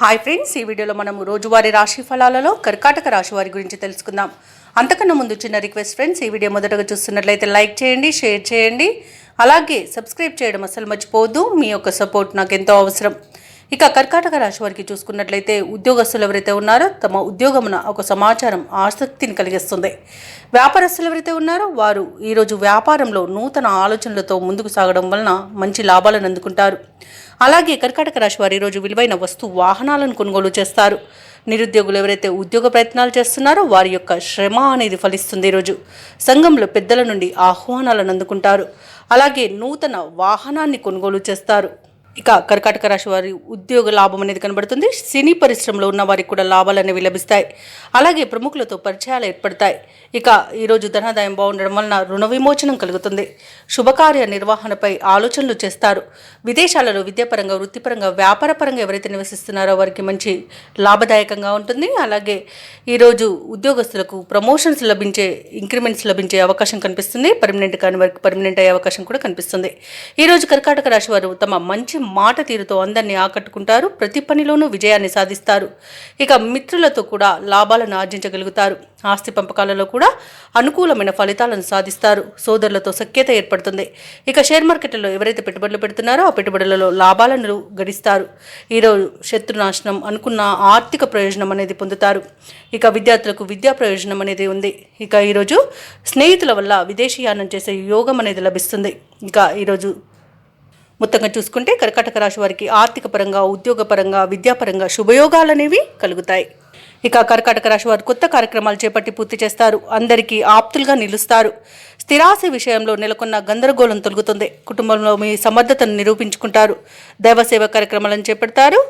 Hi friends, ఈ వీడియోలో మనము రోజువారీ రాశి ఫలాలలో కర్కాటక రాశి వారి గురించి తెలుసుకుందాం. అంతకన్నా ముందు చిన్న రిక్వెస్ట్ ఫ్రెండ్స్, ఈ వీడియో మొదటగా చూస్తున్నట్లయితే లైక్ చేయండి, షేర్ చేయండి, అలాగే సబ్స్క్రైబ్ చేయడం అసలు మర్చిపోవద్దు. మీ యొక్క సపోర్ట్ నాకు ఎంతో అవసరం. ఇక కర్కాటక రాశి వారికి చూసుకున్నట్లయితే ఉద్యోగస్తులు ఎవరైతే ఉన్నారో తమ ఉద్యోగమున ఒక సమాచారం ఆసక్తిని కలిగిస్తుంది. వ్యాపారస్తులు ఎవరైతే ఉన్నారో వారు ఈరోజు వ్యాపారంలో నూతన ఆలోచనలతో ముందుకు సాగడం వలన మంచి లాభాలను అందుకుంటారు. అలాగే కర్కాటక రాశి వారు ఈరోజు విలువైన వాహనాలను కొనుగోలు చేస్తారు. నిరుద్యోగులు ఎవరైతే ఉద్యోగ ప్రయత్నాలు చేస్తున్నారో వారి యొక్క శ్రమ అనేది ఫలిస్తుంది. ఈరోజు సంఘంలో పెద్దల నుండి ఆహ్వానాలను అందుకుంటారు. అలాగే నూతన వాహనాన్ని కొనుగోలు చేస్తారు. ఇక కర్కాటక రాశి వారి ఉద్యోగ లాభం అనేది కనబడుతుంది. సినీ పరిశ్రమలో ఉన్న వారికి కూడా లాభాలు అనేవి లభిస్తాయి. అలాగే ప్రముఖులతో పరిచయాలు ఏర్పడతాయి. ఇక ఈరోజు ధనాదాయం బాగుండడం వలన రుణ విమోచనం కలుగుతుంది. శుభకార్య నిర్వహణపై ఆలోచనలు చేస్తారు. విదేశాలలో విద్యాపరంగా, వృత్తిపరంగా, వ్యాపారపరంగా ఎవరైతే నివసిస్తున్నారో వారికి మంచి లాభదాయకంగా ఉంటుంది. అలాగే ఈరోజు ఉద్యోగస్తులకు ప్రమోషన్స్ లభించే, ఇంక్రిమెంట్స్ లభించే అవకాశం కనిపిస్తుంది. పర్మనెంట్ కాని వారికి పర్మనెంట్ అయ్యే అవకాశం కూడా కనిపిస్తుంది. ఈరోజు కర్కాటక రాశి వారు తమ మంచి మాట తీరుతో అందరినీ ఆకట్టుకుంటారు. ప్రతి పనిలోనూ విజయాన్ని సాధిస్తారు. ఇక మిత్రులతో కూడా లాభాలను ఆర్జించగలుగుతారు. ఆస్తి పంపకాలలో కూడా అనుకూలమైన ఫలితాలను సాధిస్తారు. సోదరులతో సఖ్యత ఏర్పడుతుంది. ఇక షేర్ మార్కెట్లో ఎవరైతే పెట్టుబడులు పెడుతున్నారో ఆ పెట్టుబడులలో లాభాలను గడిస్తారు. ఈరోజు శత్రునాశనం, అనుకున్న ఆర్థిక ప్రయోజనం అనేది పొందుతారు. ఇక విద్యార్థులకు విద్యా ప్రయోజనం అనేది ఉంది. ఇక ఈరోజు స్నేహితుల వల్ల విదేశీయానం చేసే యోగం అనేది లభిస్తుంది. ఇక ఈరోజు మొత్తంగా చూసుకుంటే కర్కాటక రాశి వారికి ఆర్థిక పరంగా, ఉద్యోగపరంగా, విద్యాపరంగా శుభయోగాలు అనేవి కలుగుతాయి. ఇక కర్కాటక రాశి వారు కొత్త కార్యక్రమాలు చేపట్టి పూర్తి చేస్తారు. అందరికీ ఆప్తులుగా నిలుస్తారు. స్థిరాస్తి విషయంలో నెలకొన్న గందరగోళం తొలగుతుంది. కుటుంబంలో మీ సమర్థతను నిరూపించుకుంటారు. దైవ సేవ కార్యక్రమాలను చేపడతారు.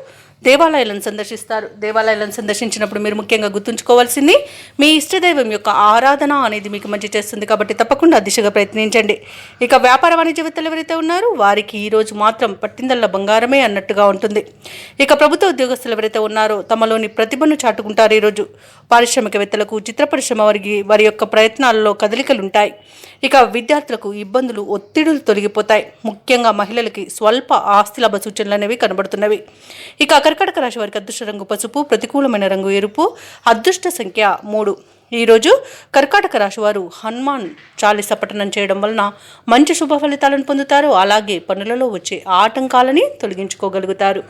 దేవాలయాలను సందర్శిస్తారు. దేవాలయాలను సందర్శించినప్పుడు మీరు ముఖ్యంగా గుర్తుంచుకోవాల్సింది మీ ఇష్టదైవం యొక్క ఆరాధన అనేది మీకు మంచి చేస్తుంది. కాబట్టి తప్పకుండా దిశగా ప్రయత్నించండి. ఇక వ్యాపార వాణిజ్యవేత్తలు ఎవరైతే ఉన్నారో వారికి ఈరోజు మాత్రం పట్టిందల్ల బంగారమే అన్నట్టుగా ఉంటుంది. ఇక ప్రభుత్వ ఉద్యోగస్తులు ఎవరైతే ఉన్నారో తమలోని ప్రతిభను చాటుకుంటారు. ఈరోజు పారిశ్రామికవేత్తలకు, చిత్ర పరిశ్రమ వారి యొక్క ప్రయత్నాలలో కదలికలు ఉంటాయి. ఇక విద్యార్థులకు ఇబ్బందులు, ఒత్తిడులు తొలగిపోతాయి. ముఖ్యంగా మహిళలకి స్వల్ప ఆస్తి లాభ సూచనలు అనేవి కనబడుతున్నవి. ఇక కర్కాటక రాశి వారికి అదృష్ట రంగు పసుపు, ప్రతికూలమైన రంగు ఎరుపు, అదృష్ట సంఖ్య 3. ఈరోజు కర్కాటక రాశి వారు హనుమాన్ చాలీసా పఠనం చేయడం వలన మంచి శుభ ఫలితాలను పొందుతారు. అలాగే పనులలో వచ్చే ఆటంకాలని తొలగించుకోగలుగుతారు.